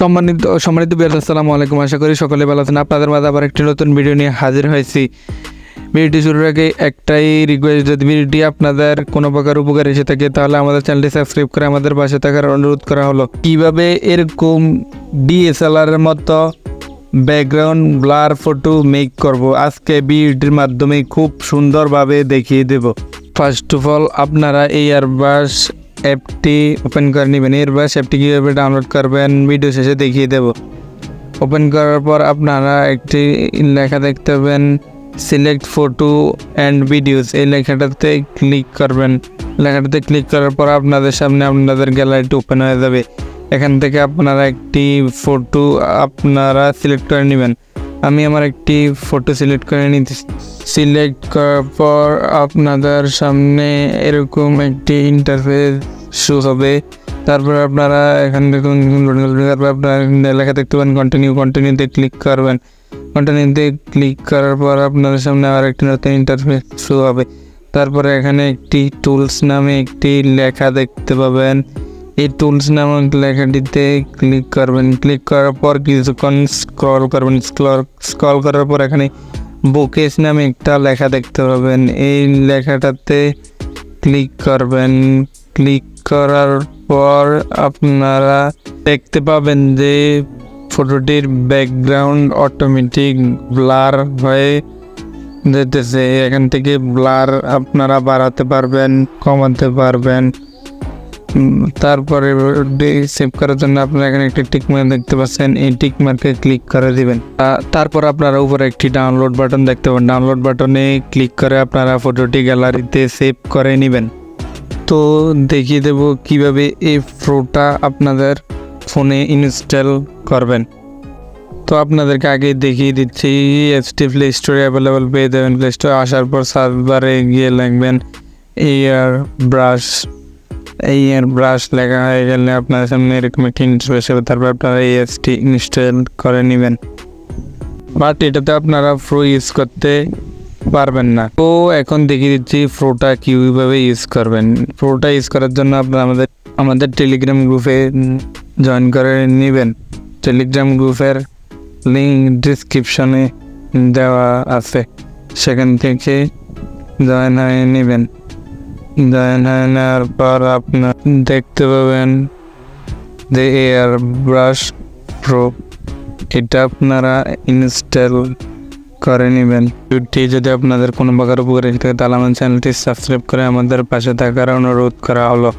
সম্মানিত বিয়ার, আসসালামু আলাইকুম। আশা করি সকলে ভালো আছেন। আপনাদের মাঝে আবার একটি নতুন ভিডিও নিয়ে হাজির হয়েছি। ভিডিওটি শুরুর আগে একটাই রিকোয়েস্ট, যদি ভিডিওটি আপনাদের কোনো প্রকার উপকার এসে থাকে তাহলে আমাদের চ্যানেলটি সাবস্ক্রাইব করে আমাদের পাশে থাকার অনুরোধ করা হলো। কিভাবে এরকম ডিএসএলআর এর মতো ব্যাকগ্রাউন্ড ব্লার ফটো মেক করব, আজকে ভিডিওটির মাধ্যমে খুব সুন্দরভাবে দেখিয়ে দেব। ফার্স্ট অফ অল আপনারা এই এয়ারব্রাশ অ্যাপটি ওপেন করে নেবেন। এয়ারব্রাশ অ্যাপটি কীভাবে ডাউনলোড করবেন ভিডিও শেষে দেখিয়ে দেব। ওপেন করার পর আপনারা একটি লেখা দেখতে পাবেন, সিলেক্ট ফটো অ্যান্ড ভিডিওস। এই লেখাটাতে ক্লিক করবেন। লেখাটাতে ক্লিক করার পর আপনাদের সামনে আপনাদের গ্যালারিটি ওপেন হয়ে যাবে। এখান থেকে আপনারা একটি ফটো আপনারা সিলেক্ট করে নেবেন। আমি আমার একটি ফটো সিলেক্ট করে নিতে। সিলেক্ট করার পর আপনাদের সামনে এরকম একটি ইন্টারফেস শো হবে। তারপর আপনারা এখান থেকে আপনারা লেখা দেখতে পাবেন কন্টিনিউতে ক্লিক করবেন। কন্টিনিউতে ক্লিক করার পর আপনাদের সামনে আর একটি নতুন ইন্টারফেস শো হবে। তারপরে এখানে একটি টুলস নামে একটি লেখা দেখতে পাবেন। এই টুলস নামক লেখাটিতে ক্লিক করবেন। ক্লিক করার পর কিছুক্ষণ স্ক্রল করবেন। স্ক্রল করার পর এখানে বুকেস নামে একটা লেখা দেখতে পাবেন। এই লেখাটাতে ক্লিক করবেন। ক্লিক করার পর আপনারা দেখতে পাবেন যে ফটোটির ব্যাকগ্রাউন্ড অটোমেটিক ব্লার হয়ে যেতেছে। এখান থেকে ব্লার আপনারা বাড়াতে পারবেন, কমাতে পারবেন। তারপরে সেভ করার জন্য আপনারা এখানে একটি টিক মার্ক দেখতে পাচ্ছেন, এই টিক মার্কে ক্লিক করে দিবেন। তারপর আপনারা উপরে একটি ডাউনলোড বাটন দেখতে পাবেন। ডাউনলোড বাটনে ক্লিক করে আপনারা ফটোটি গ্যালারিতে সেভ করে নেবেন। তো দেখিয়ে দেব কিভাবে এই ফটোটা আপনাদের ফোনে ইনস্টল করবেন। তো আপনাদেরকে আগে দেখিয়ে দিচ্ছি, প্লে স্টোরে অ্যাভেলেবল পেয়ে যাবেন। প্লে স্টোরে আসার পর সার্চ বারে গিয়ে লিখবেন এয়ারব্রাশ লেখা হয়ে গেলে আপনার সামনে এরকম একটি ইন্টারফেস হবে। তারপর আপনারা এই অ্যাপসটি ইনস্টল করে নেবেন। বাট এটাতে আপনারা প্রো ইউজ করতে পারবেন না। তো এখন দেখিয়ে দিচ্ছি প্রোটা কীভাবে ইউজ করবেন। প্রোটা ইউজ করার জন্য আপনারা আমাদের টেলিগ্রাম গ্রুপে জয়েন করে নেবেন। টেলিগ্রাম গ্রুপের লিঙ্ক ডিসক্রিপশনে দেওয়া আছে, সেখান থেকে জয়েন হয়ে নেবেন। জয়েন হয়ে নেওয়ার পর আপনার দেখতে পাবেন যে এয়ারব্রাশ প্রো, এটা আপনারা ইনস্টল করে নেবেন। ভিডিওটি যদি আপনাদের কোনো প্রকার উপকার এসে থাকে তাহলে আমার চ্যানেলটি সাবস্ক্রাইব করে আমাদের পাশে থাকার অনুরোধ করা হলো।